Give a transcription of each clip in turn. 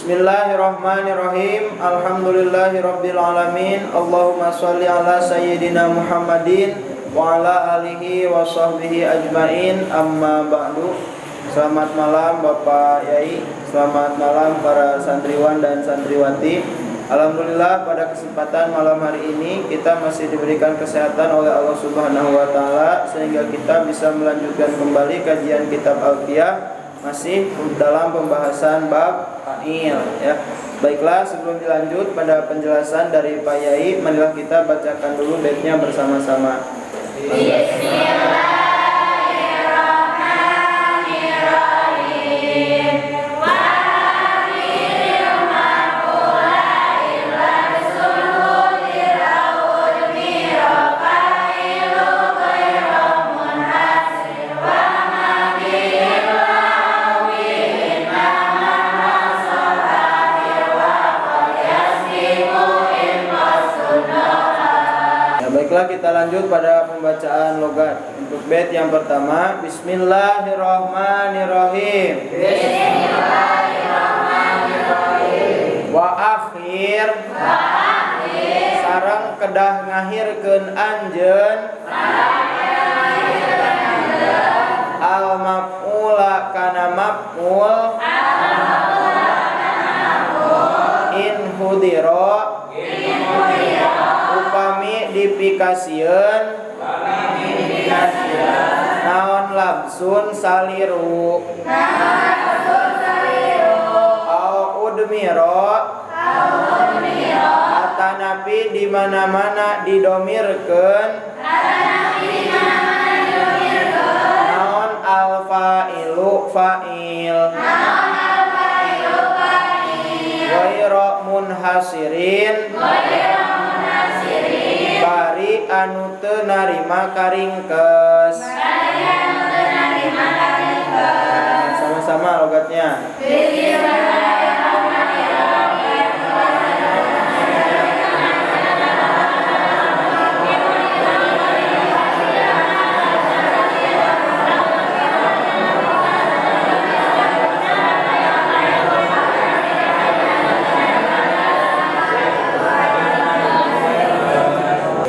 Bismillahirrahmanirrahim. Alhamdulillahirabbil alamin. Allahumma shalli ala sayyidina Muhammadin wa ala alihi wa sahbihi ajmain. Amma ba'du. Selamat malam Bapak Yai, selamat malam para santriwan dan santriwati. Alhamdulillah pada kesempatan malam hari ini kita masih diberikan kesehatan oleh Allah Subhanahu wa taala sehingga kita bisa melanjutkan kembali kajian kitab Alfiyah masih dalam pembahasan bab fa'il ya. Baiklah, sebelum dilanjut pada penjelasan dari Pak Yai, marilah kita bacakan dulu baitnya bersama-sama. Baiklah, kita lanjut pada pembacaan logat. Untuk bait yang pertama, Bismillahirrahmanirrahim. Bismillahirrahmanirrahim. Wa akhir sareng kedah ngahirkeun anjeun al maf'ula kana maf'ul in hudira upami dipikasieun naon labsun saliru au udmiro atanapi di mana-mana didomirkeun naon al fa'ilu fa'il ghairu munhasirin bari anu teu narima karingkeus. Sama-sama logatnya.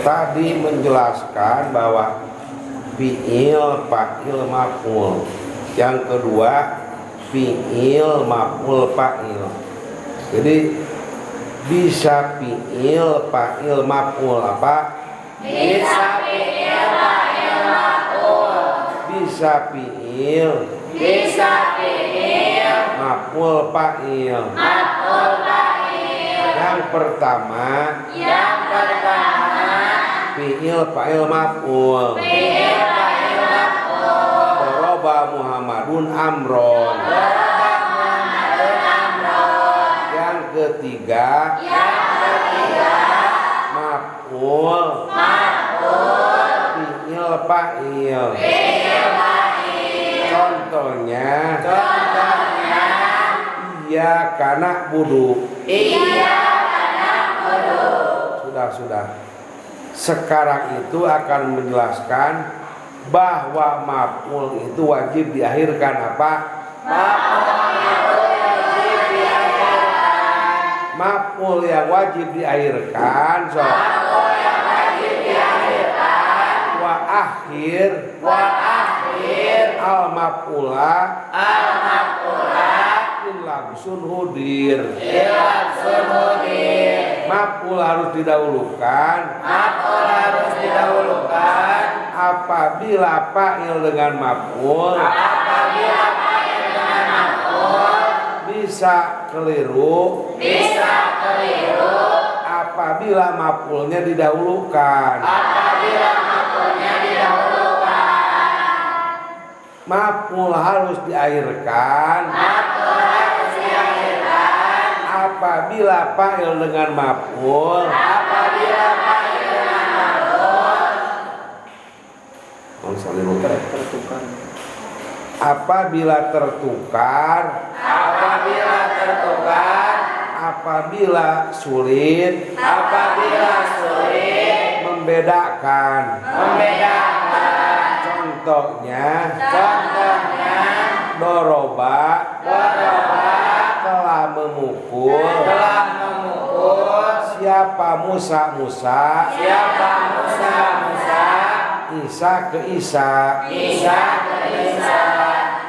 Tadi menjelaskan bahwa fi'il, fa'il, maf'ul. Yang kedua fi'il, maf'ul, fa'il. Jadi bisa fi'il, fa'il, maf'ul apa? Bisa fi'il, fa'il, maf'ul. Bisa fi'il, maf'ul, fa'il. Yang pertama fi'il, fa'il, maf'ul. Doroba Muhammadun amron. Yang ketiga maf'ul, fi'il, fa'il. Contohnya iya kana budu. Sudah. Sekarang itu akan menjelaskan bahwa maf'ul itu wajib diakhirkan apa? Maf'ul yang wajib diakhirkan wa akhir al maf'ula labsun hudir. Maf'ul harus didahulukan apabila fa'il dengan maf'ul bisa keliru apabila maf'ulnya didahulukan. Maf'ul harus diakhirkan apabila fa'il dengan maf'ul apabila tertukar apabila sulit membedakan. Contohnya doroba telah memukul memukul siapa Musa Isa ke Isa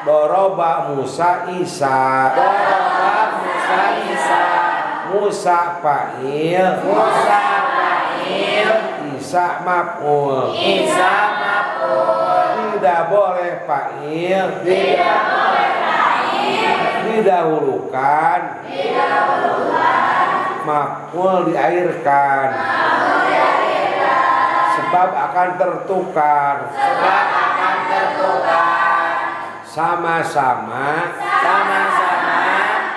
doroba Musa Isa Musa fa'il Isa maf'ul tidak boleh fa'il didahulukan maf'ul diakhirkan sebab akan tertukar sama-sama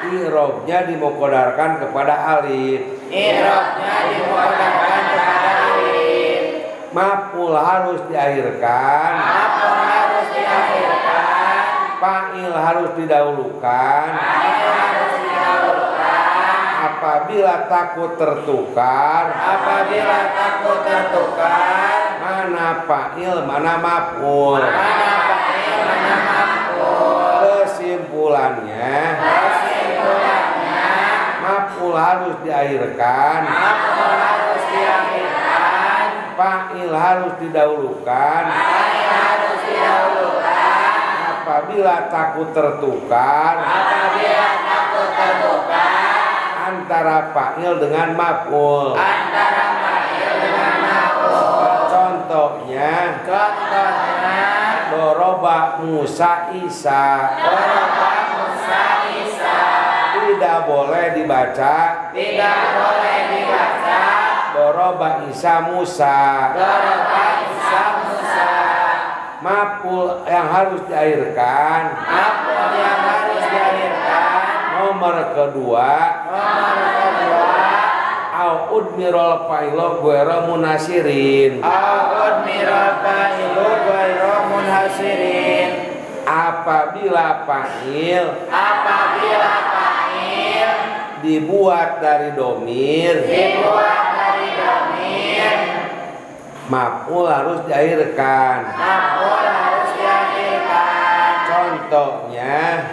i'rabnya dimuqaddarkan kepada alif maf'ul harus diakhirkan fa'il harus didahulukan apabila takut tertukar mana fa'il mana maf'ul kesimpulannya maf'ul harus diakhirkan fa'il harus didahulukan apabila takut tertukar antara fa'il dengan maf'ul contohnya doroba Musa Isa tidak boleh dibaca doroba Isa Musa maf'ul yang harus diakhirkan nomor kedua au udmirul fa'ilu ghairu munasirin apabila fa'il dibuat dari domir maf'ul harus diakhirkan contohnya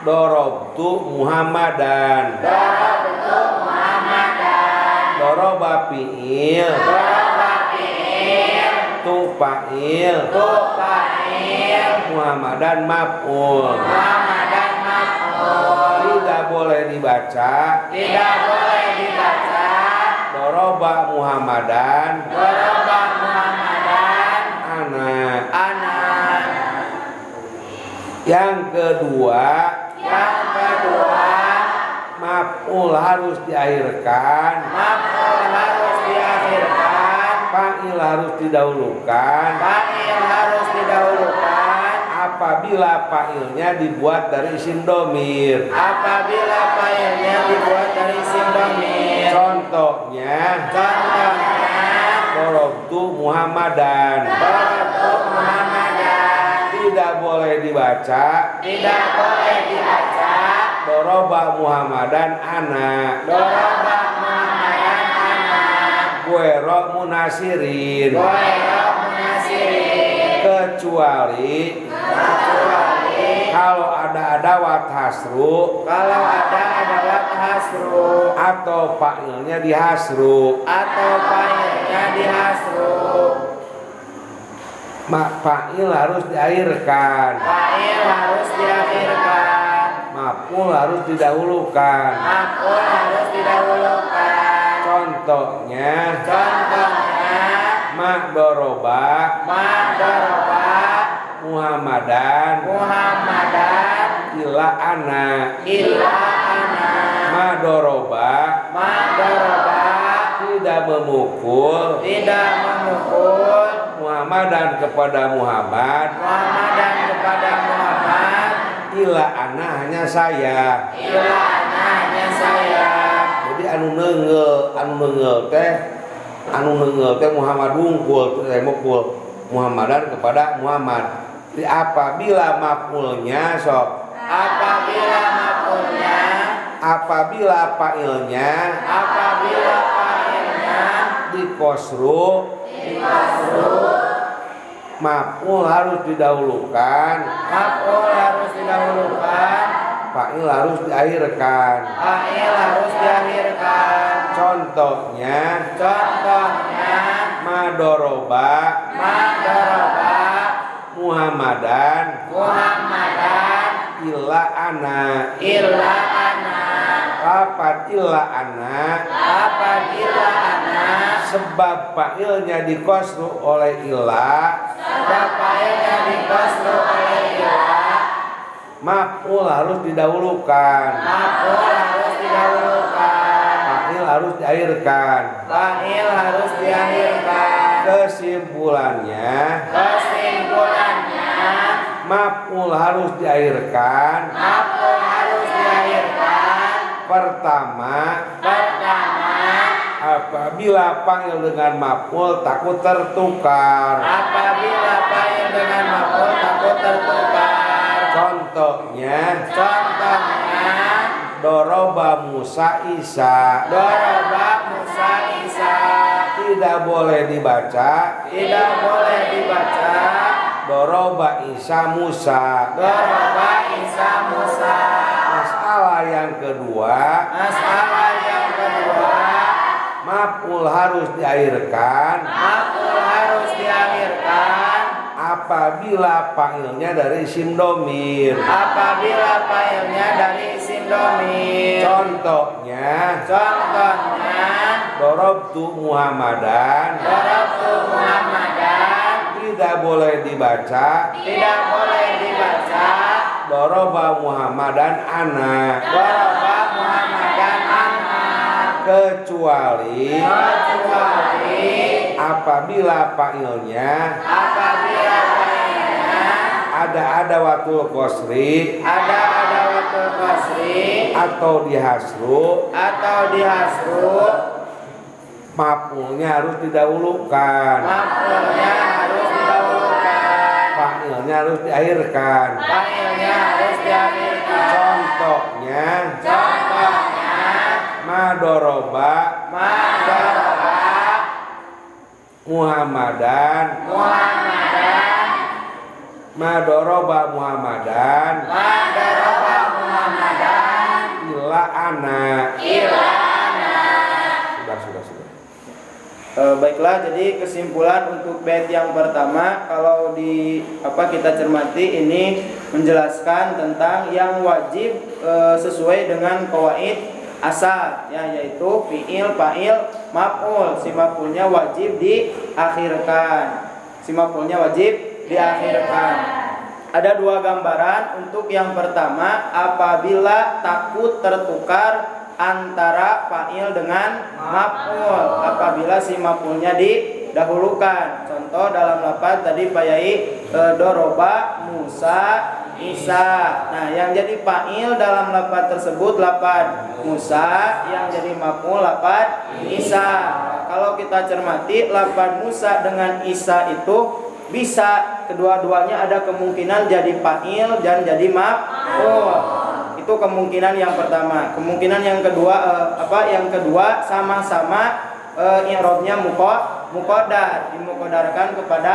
dorobtu Muhammadan doroba fi'il tu fa'il Muhammadan maf'ul tidak boleh dibaca doroba Muhammadan anak yang kedua maf'ul harus diakhirkan fa'il harus didahulukan apabila fa'ilnya dibuat dari isim domir contohnya dorobtu Muhammadan tidak boleh dibaca doroba Muhammadan anak ghairu munasirin kecuali kalau ada adawat hasru atau fa'ilnya dihasru fa'il harus diakhirkan maf'ul harus didahulukan contohnya doroba Muhammadan ila anak doroba tidak memukul Muhammadan kepada Muhammad ila anak hanya saya jadi anu neunggeul teh Muhammad wungkul mukul Muhammadan kepada Muhammad apabila maf'ulnya apabila fa'ilnya dikosru maf'ul harus didahulukan fa'il harus harus diakhirkan. Fa'il harus diakhirkan. Contohnya madoroba Muhammadan illa ana. Lapan illa ana sebab fa'ilnya dikosru oleh illa, maf'ul harus didahulukan. Fa'il harus diakhirkan. Kesimpulannya maf'ul harus diakhirkan. Pertama, apabila fa'il dengan maf'ul takut tertukar. Contohnya doroba Musa Isa. Tidak boleh dibaca doroba Isa Musa. Masalah yang kedua, maf'ul harus diakhirkan apabila fa'ilnya dari isim domir. Contohnya dorobtu Muhammadan. Tidak boleh dibaca doroba Muhammadan ana. Kecuali apabila fa'ilnya ada adawatul qasri atau dihasru, maf'ulnya harus didahulukan. Fa'ilnya harus diakhirkan. Contohnya madoroba Muhammadan. Madoroba Muhammadan illa ana. Sudah. Baiklah, jadi kesimpulan untuk bait yang pertama, kalau kita cermati ini menjelaskan tentang yang wajib sesuai dengan qawaid asal, ya, yaitu fi'il, fa'il, maf'ul. Si maf'ulnya wajib diakhirkan. Ada dua gambaran. Untuk yang pertama, apabila takut tertukar antara fa'il dengan maf'ul, apabila si maf'ulnya didahulukan. Contoh dalam lafaz tadi Pak Yai, doroba Musa Isa. Nah, yang jadi fa'il dalam lafaz tersebut lafaz Musa, yang jadi maf'ul lafaz Isa. Kalau kita cermati lafaz Musa dengan Isa itu bisa kedua-duanya ada kemungkinan jadi fa'il dan jadi maf'ul. Itu kemungkinan yang pertama. Kemungkinan yang kedua sama-sama i'rabnya muqaddar, dimuqaddarkan kepada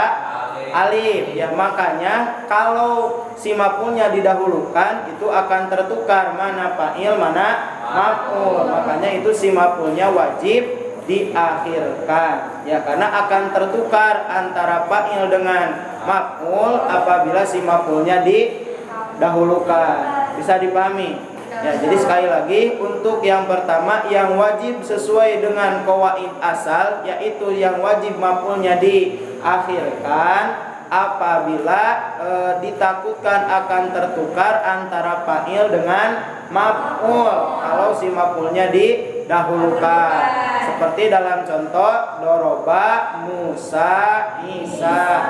alif. Ya, makanya kalau si maf'ulnya didahulukan itu akan tertukar mana fa'il mana maf'ul. Makanya itu si maf'ulnya wajib diakhirkan, ya, karena akan tertukar antara fa'il dengan maf'ul apabila si maf'ulnya didahulukan. Bisa dipahami? Ya, jadi sekali lagi, untuk yang pertama yang wajib sesuai dengan qawaid asal, yaitu yang wajib maf'ulnya diakhirkan apabila ditakutkan akan tertukar antara fa'il dengan maf'ul kalau si maf'ulnya didahulukan. Seperti dalam contoh doroba Musa Isa.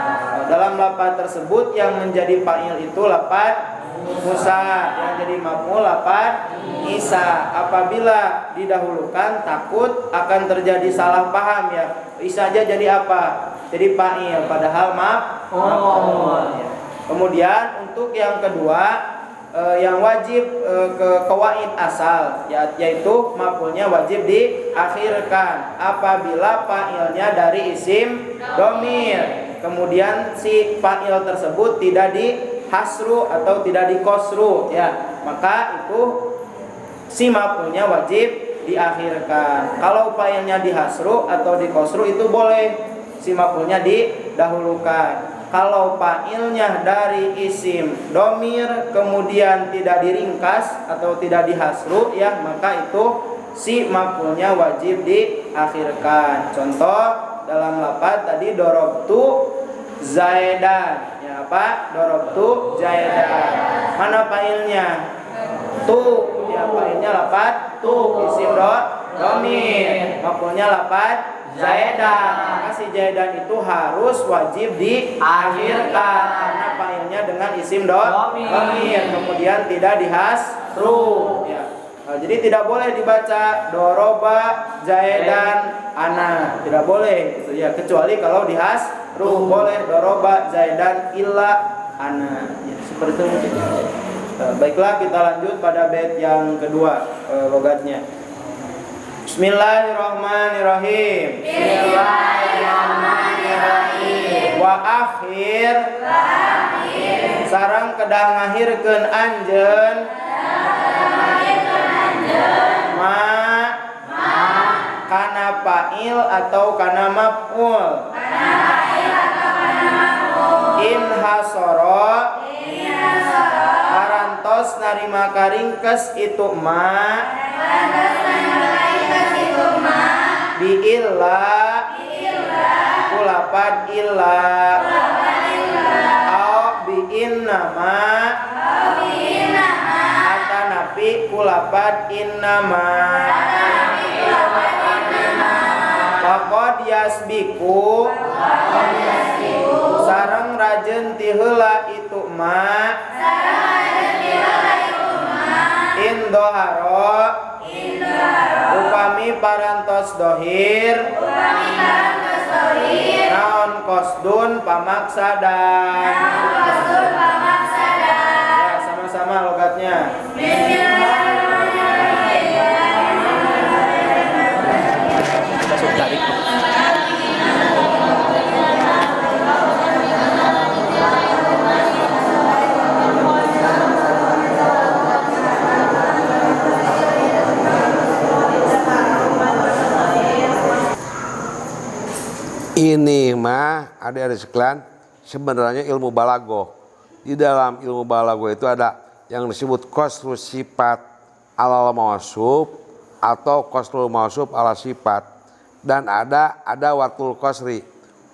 Dalam lafaz tersebut yang menjadi fa'il itu lafaz Musa, yang jadi maf'ul lafaz Isa. Apabila didahulukan takut akan terjadi salah paham, ya. Isa aja jadi apa? Jadi fa'il padahal maf'ul. Ya. Kemudian untuk yang kedua, yang wajib ke qawaid asal, yaitu maf'ulnya wajib diakhirkan apabila fa'ilnya dari isim domir, kemudian si fa'il tersebut tidak dihasru atau tidak dikosru, ya, maka itu si maf'ulnya wajib diakhirkan. Kalau fa'ilnya dihasru atau dikosru itu boleh si maf'ulnya didahulukan. Kalau fa'ilnya dari isim domir kemudian tidak diringkas atau tidak dihasru ya, maka itu si maf'ulnya wajib diakhirkan. Contoh dalam lafaz tadi dorobtu zaidan. Ya apa? Dorobtu zaidan. Mana fa'ilnya? Tu. Ya fa'ilnya lafaz tu, isim domir. Maf'ulnya lafaz zaidan. Maka si zaidan itu harus wajib diakhirkan karena fa'ilnya dengan isim domir kemudian tidak dihasru ya. Nah, jadi tidak boleh dibaca doroba zaidan ana, tidak boleh gitu ya, kecuali kalau dihasru boleh doroba zaidan illa ana ya, seperti itu mungkin. Baiklah, kita lanjut pada bait yang kedua logatnya. Bismillahirrahmanirrahim. Bismillahirrahmanirrahim. Wa akhir sareng kedah ngahirkeun anjeun ma kana fa'il atau kana maf'ul. In hasara parantos narima karingkes itu ma bi illa kulapad illa au bi innama atanapi kulapad innama faqad yasbiku sareng rajeun ti heula itu ma in doharo upami parantos dohir naon kosdun pamaksadan. Ya, sama-sama logatnya. Ini mah adik-adik sekalian sebenarnya ilmu balaghah. Di dalam ilmu balaghah itu ada yang disebut qasrus sifat alal mausuf atau qasrul mausuf ala sifat, dan ada watul qasri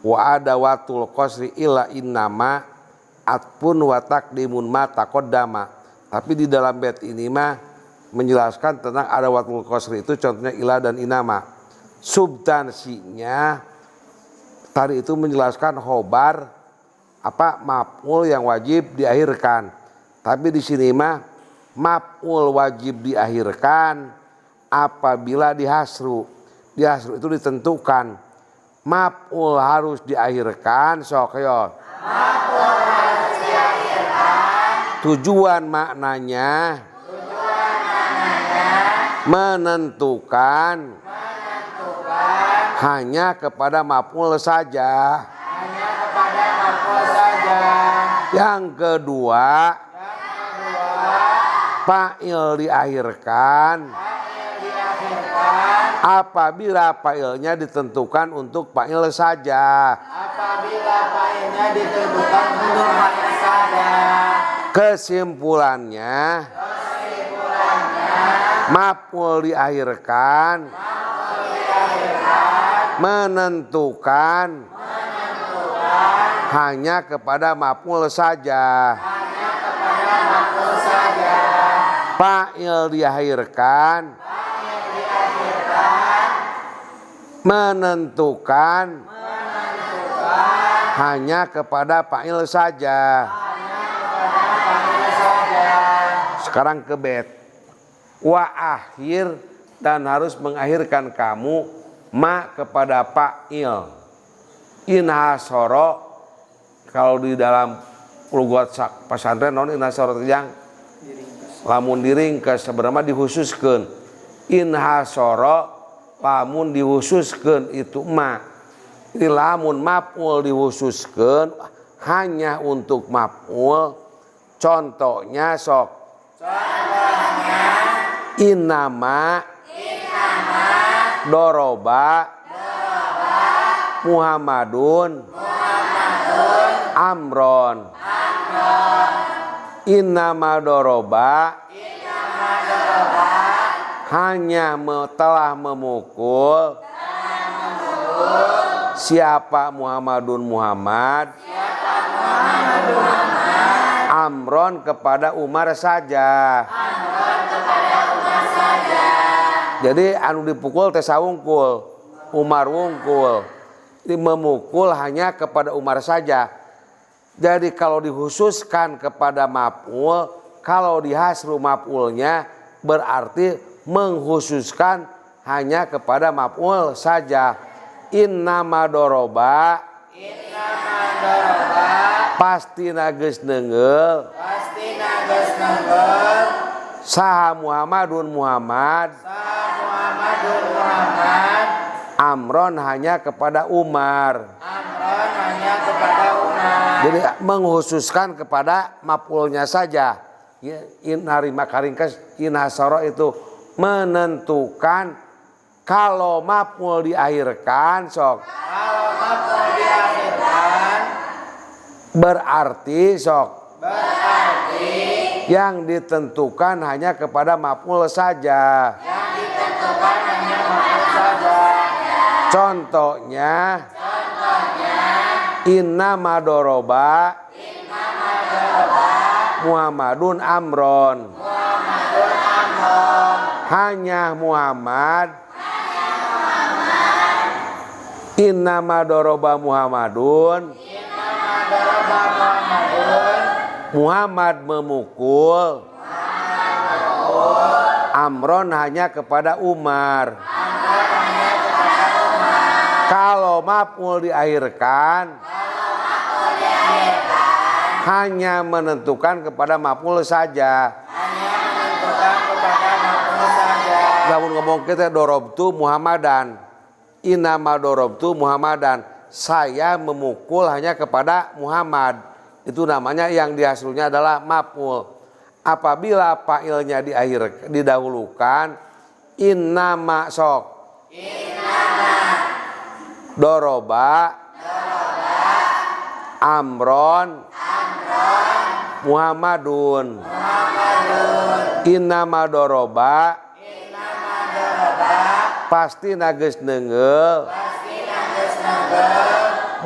wa ada watul qasri illa innama atpun wa taqdimun ma taqaddama. Tapi di dalam bait ini mah menjelaskan tentang ada watul qasri itu contohnya illa dan inama. Substansinya tadi itu menjelaskan khobar apa maf'ul yang wajib diakhirkan. Tapi di sini mah maf'ul wajib diakhirkan apabila dihasru. Dihasru itu ditentukan. Maf'ul harus diakhirkan sok yo. Maf'ul harus diakhirkan. Tujuan maknanya menentukan hanya kepada maf'ul saja. Hanya kepada maf'ul saja. Yang kedua, fa'il diakhirkan apabila fa'ilnya ditentukan untuk fa'il saja. Apabila fa'ilnya ditentukan untuk fa'il saja. Kesimpulannya, maf'ul diakhirkan menentukan hanya kepada maf'ul saja. Fa'il diakhirkan menentukan hanya kepada fa'il saja. Sekarang ke bait. Wa akhir, dan harus mengakhirkan kamu ma kepada fa'il. In hasara, kalau di dalam lugat pesantren non in hasara yang lamun diringkas sebenarnya dikhususkan. In hasara lamun dikhususkan itu ma. Ini lamun maf'ul dikhususkan hanya untuk maf'ul. Contohnya sok. Innama doroba Muhammadun amron. Innama doroba hanya telah memukul siapa Muhammadun Muhammad amron kepada Umar saja. Jadi anu dipukul teh sawungkul, Umar wungkul. Ini memukul hanya kepada Umar saja. Jadi kalau dikhususkan kepada maf'ul, kalau dihasru maf'ulnya berarti mengkhususkan hanya kepada maf'ul saja. Innama doroba pasti nageus neungeul saha Muhammadun Muhammad amron hanya kepada Umar. Jadi mengkhususkan kepada maf'ulnya saja. In harima karingkas in hasara itu menentukan kalau maf'ul diakhirkan sok. Kalau maf'ul diakhirkan berarti sok. berarti Yang ditentukan hanya kepada maf'ul saja. yang ditentukan hanya maf'ul saja. Contohnya innama doroba Muhammadun amron. Hanya Muhammad. Innama doroba Muhammadun. Muhammad memukul. Amron hanya kepada Umar. Kalau maf'ul diakhirkan hanya menentukan kepada maf'ul saja. Lamun ngomong kita dorobtu Muhammadan, innama dorobtu Muhammadan, saya memukul hanya kepada Muhammad. Itu namanya yang dihaslunya adalah maf'ul. Apabila fa'ilnya didahulukan, innama sok. Doroba amron Muhammadun. Innama doroba pasti nageus neungeul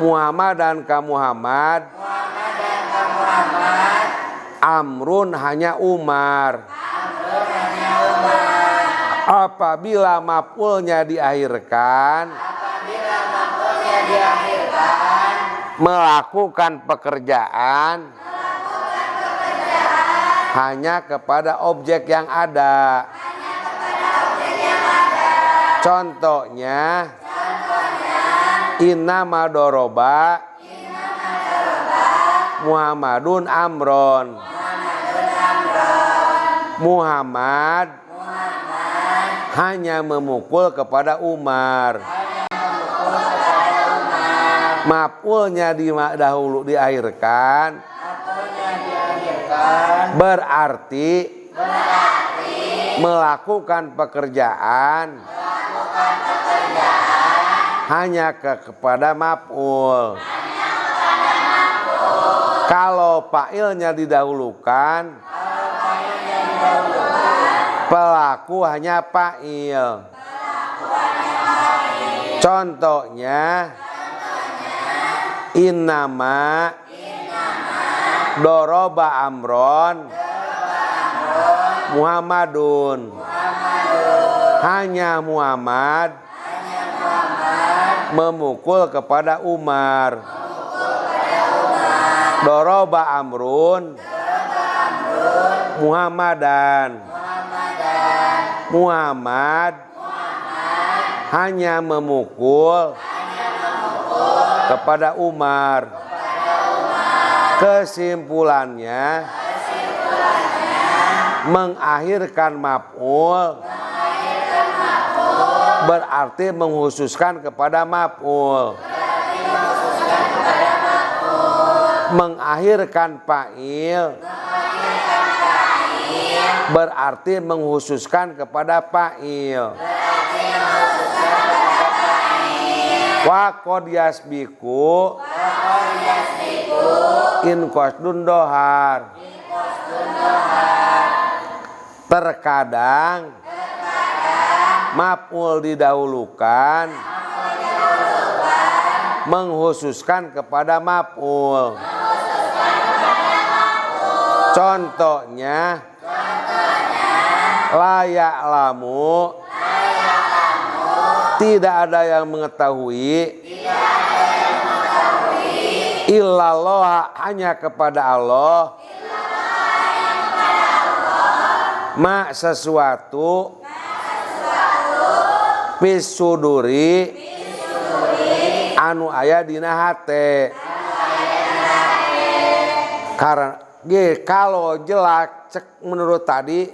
Muhammad dan ka Muhammad amrun hanya Umar. Apabila maf'ulnya diakhirkan melakukan pekerjaan hanya kepada objek yang ada. Contohnya innama doroba Muhammadun amron. Muhammad hanya memukul kepada Umar. Maf'ulnya dahulu diakhirkan berarti melakukan pekerjaan hanya kepada maf'ul. Kalau fa'ilnya didahulukan pelaku hanya fa'il. Contohnya innama doroba amron Muhammadun. Hanya Muhammad memukul kepada Umar. Doroba amrun Muhammadan. Muhammad hanya memukul kepada Umar. Kesimpulannya mengakhirkan maf'ul berarti menghususkan kepada maf'ul. Mengakhirkan fa'il berarti menghususkan kepada fa'il. Wa qad yasbiqu in qasdun dohar. Terkadang maf'ul didahulukan menghususkan kepada maf'ul. Contohnya la ya'lamu, tidak ada yang mengetahui, illallah, hanya kepada Allah, ma sesuatu, fis suduri, anu aya dina hate. Karena kalau jelas cek menurut tadi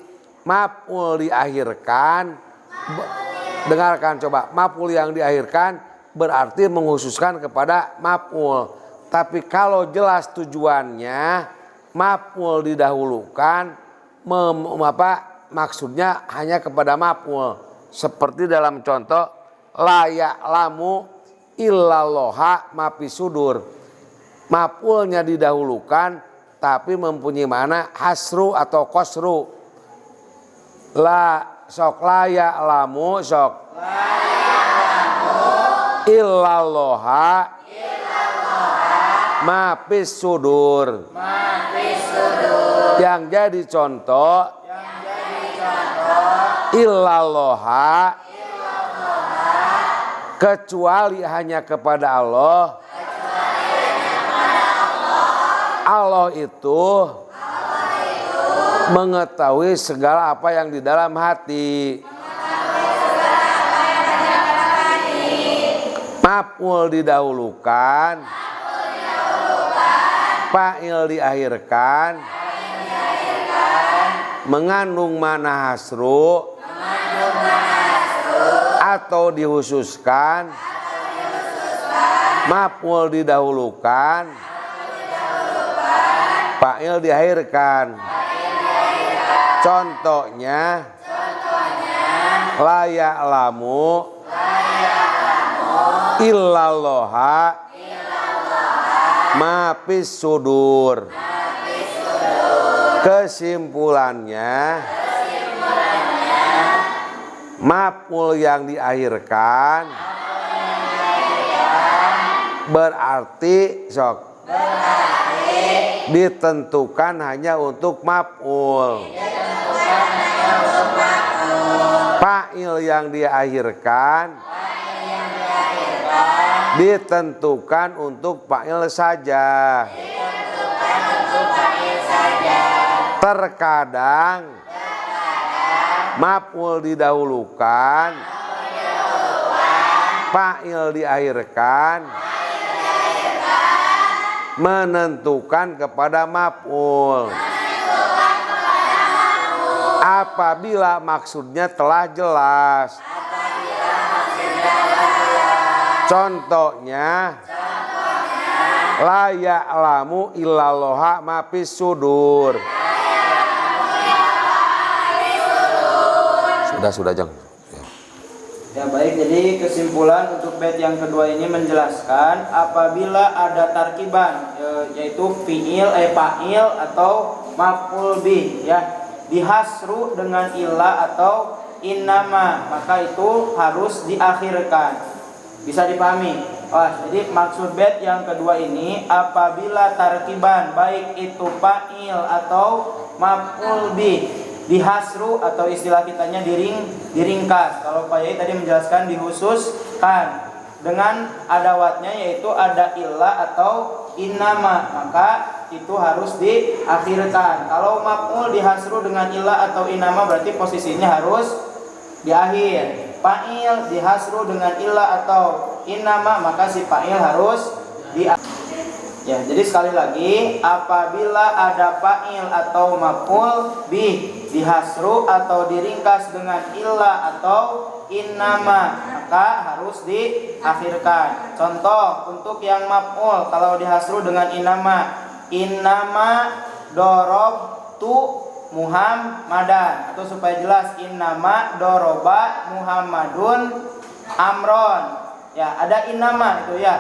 maf'ul diakhirkan, dengarkan coba, maf'ul yang diakhirkan berarti menghususkan kepada maf'ul. Tapi kalau jelas tujuannya maf'ul didahulukan, maksudnya hanya kepada maf'ul. Seperti dalam contoh la ya'lamu illallaha ma fis sudur. Maf'ulnya didahulukan tapi mempunyai makna hasru atau qasru. La ya'lamu sok illallaha ma fis sudur. Yang jadi contoh illallah, kecuali hanya kepada Allah. Allah itu mengetahui segala apa yang di dalam hati. Maf'ul didahulukan, fa'il diakhirkan, mengandung makna hasru atau dihususkan, maf'ul didahulukan, fa'il diakhirkan. Contohnya la ya'lamu illallaha ma fis sudur. Kesimpulannya maf'ul yang diakhirkan berarti ditentukan hanya untuk maf'ul. Fa'il yang diakhirkan ditentukan untuk fa'il saja. Terkadang maf'ul didahulukan, fa'il diakhirkan, menentukan kepada maf'ul. Apabila maksudnya telah jelas. Contohnya la ya'lamu illallaha ma fis sudur. Sudah jangan. Ya baik, jadi kesimpulan untuk bait yang kedua ini menjelaskan apabila ada tarkiban yaitu fi'il, fa'il atau maf'ul bih ya, dihasru dengan illa atau innama, maka itu harus diakhirkan. Bisa dipahami? Jadi maksud bait yang kedua ini apabila tarkiban baik itu fa'il atau maf'ul bih dihasru atau istilah kitanya diringkas. Kalau Pak Yai tadi menjelaskan dihususkan dengan adawatnya yaitu ada illa atau innama, maka itu harus diakhirkan. Kalau maf'ul dihasru dengan illa atau innama berarti posisinya harus di akhir. Fa'il dihasru dengan illa atau innama, maka si fa'il harus di akhir. Ya, jadi sekali lagi apabila ada fa'il atau maf'ul bih dihasru atau diringkas dengan illa atau innama, maka harus diakhirkan. Contoh untuk yang maf'ul kalau dihasru dengan innama, innama darabtu Muhammadan, atau supaya jelas innama doroba Muhammadun amron. Ya, ada innama itu ya.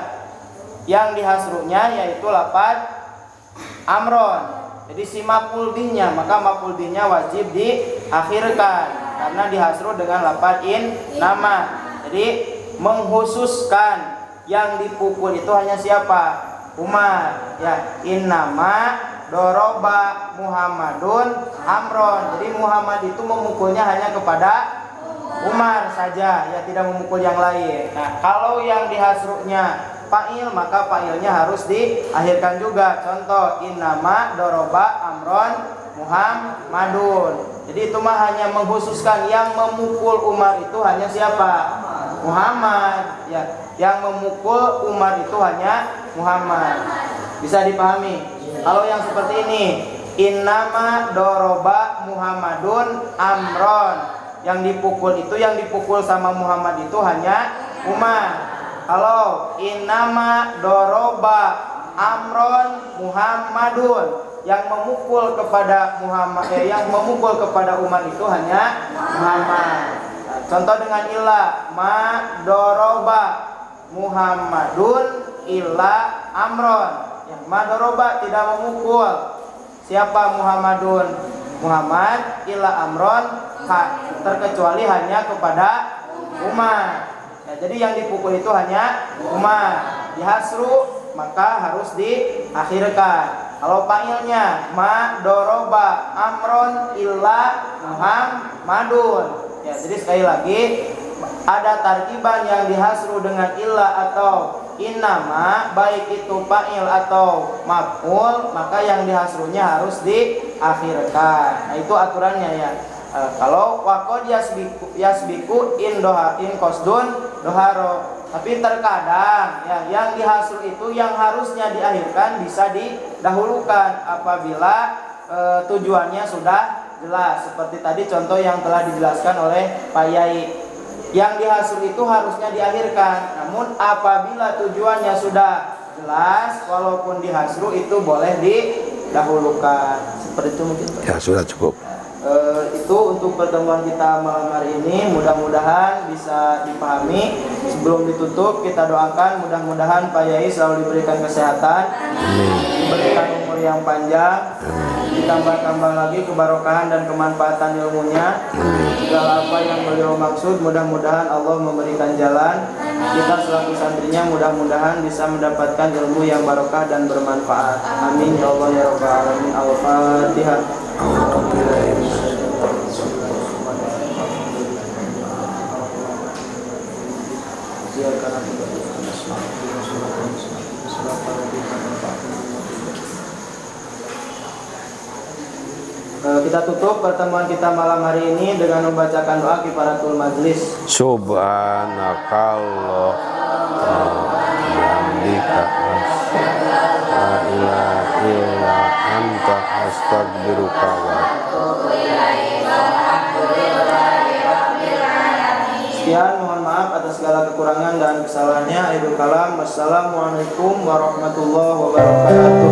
Yang dihasrunya yaitu lafaz amron. Jadi si maf'ul bihnya, maka maf'ul bihnya wajib diakhirkan karena dihasru dengan lafaz nama. Jadi menghususkan yang dipukul itu hanya siapa? Umar. Ya, innama doroba Muhammadun amron. Jadi Muhammad itu memukulnya hanya kepada Umar saja, ya tidak memukul yang lain. Nah, kalau yang dihasrunya fa'il, maka fa'ilnya harus diakhirkan juga. Contoh, innama doroba amron Muhammadun. Jadi itu mah hanya mengkhususkan yang memukul Umar itu hanya siapa? Muhammad. Ya, yang memukul Umar itu hanya Muhammad. Bisa dipahami? Kalau yang seperti ini, innama doroba Muhammadun amron. Yang dipukul sama Muhammad itu hanya Umar. Kalau innama doroba amron Muhammadun, yang memukul kepada Umar itu hanya Muhammad. Nah, contoh dengan ilah, ma doroba Muhammadun illa amron. Ya, ma doroba tidak memukul siapa Muhammadun, Muhammad illa amron, terkecuali hanya kepada Umar. Ya, jadi yang dipukul itu hanya Umar. Dihasru maka harus diakhirkan. Kalau fa'ilnya ma doroba amron illa Muhammadun. Ya, jadi sekali lagi ada tarkiban yang dihasru dengan illa atau innama, baik itu fa'il atau maf'ul, maka yang dihasrunya harus diakhirkan. Nah, itu aturannya ya. Kalau waqad yasbiku in qasdun doharo, tapi terkadang ya yang dihasru itu yang harusnya diakhirkan bisa didahulukan apabila tujuannya sudah jelas. Seperti tadi contoh yang telah dijelaskan oleh Pak Yai, yang dihasru itu harusnya diakhirkan, namun apabila tujuannya sudah jelas, walaupun dihasru itu boleh didahulukan. Seperti itu mungkin Pak. Ya, sudah cukup. Itu untuk pertemuan kita malam hari ini, mudah-mudahan bisa dipahami. Sebelum ditutup kita doakan mudah-mudahan Pak Yai selalu diberikan kesehatan, diberikan umur yang panjang, ditambah-tambah lagi kebarokahan dan kemanfaatan ilmunya. Segala apa yang beliau maksud mudah-mudahan Allah memberikan jalan. Kita selaku santrinya mudah-mudahan bisa mendapatkan ilmu yang barokah dan bermanfaat. Amin ya Allah ya rabbal alamin. Al-Fatihah. Kita tutup pertemuan kita malam hari ini dengan membacakan doa kifaratul majlis. Subhanakallah bihamdika la ilaha illa anta astaghfiruka wa sekian, mohon maaf atas segala kekurangan dan kesalahannya. Akhirul kalam. Wassalamualaikum warahmatullahi wabarakatuh.